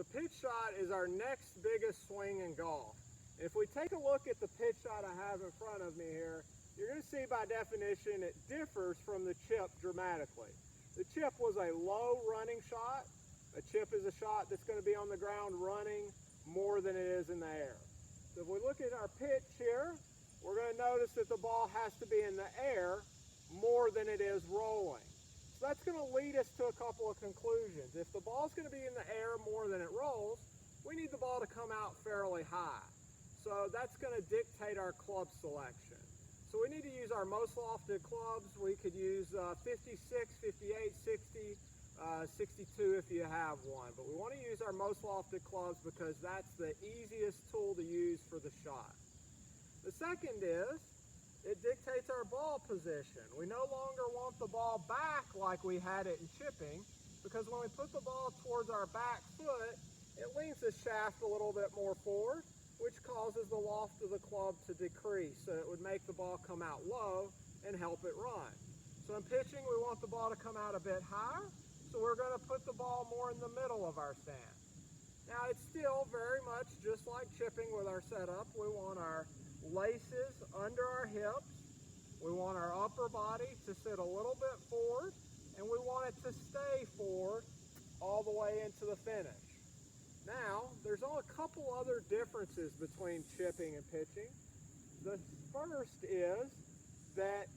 the pitch shot is our next biggest swing in golf. If we take a look at the pitch shot I have in front of me here, you're going to see by definition it differs from the chip dramatically. The chip was a low running shot. A chip is a shot that's going to be on the ground running more than it is in the air. So if we look at our pitch here, we're going to notice that the ball has to be in the air more than it is rolling. So that's going to lead us to a couple of conclusions. If the ball's going to be in the air more than it rolls, we need the ball to come out fairly high. So that's going to dictate our club selection. So we need to use our most lofted clubs. We could use 56, 58, 60, 62 if you have one. But we want to use our most lofted clubs because that's the easiest tool to use for the shot. The second is, it dictates our ball position. We no longer want the ball back like we had it in chipping, because when we put the ball towards our back foot, it leans the shaft a little bit more forward, which causes the loft of the club to decrease. So it would make the ball come out low and help it run. So in pitching, we want the ball to come out a bit higher, so we're going to put the ball more in the middle of our stance. Now it's still very much just like chipping with our setup. We want our laces under our hips. We want our upper body to sit a little bit forward, and we want it to stay forward all the way into the finish. Now, there's only a couple other differences between chipping and pitching. The first is that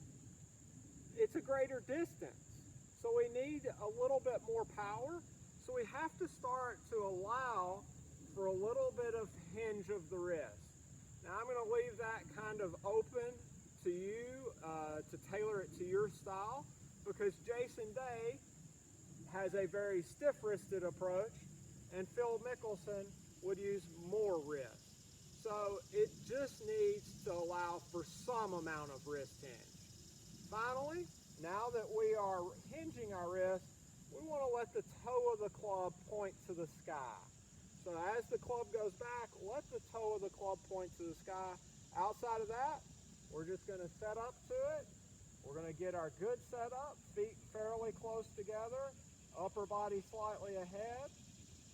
it's a greater distance. So we need a little bit more power. So we have to start to allow for a little bit of hinge of the wrist. Now I'm going to leave that kind of open to you to tailor it to your style, because Jason Day has a very stiff-wristed approach and Phil Mickelson would use more wrist. So it just needs to allow for some amount of wrist hinge. Finally, now that we are hinging our wrist, we want to let the toe of the club point to the sky. So as the club goes back, let the toe of the club point to the sky. Outside of that, we're just going to set up to it. We're going to get our good setup, feet fairly close together, upper body slightly ahead,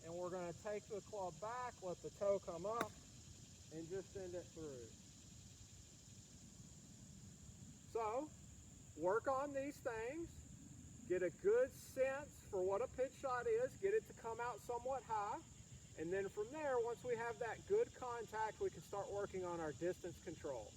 and we're going to take the club back, let the toe come up, and just send it through. So, work on these things, get a good sense for what a pitch shot is, get it to come out somewhat high. And then from there, once we have that good contact, we can start working on our distance control.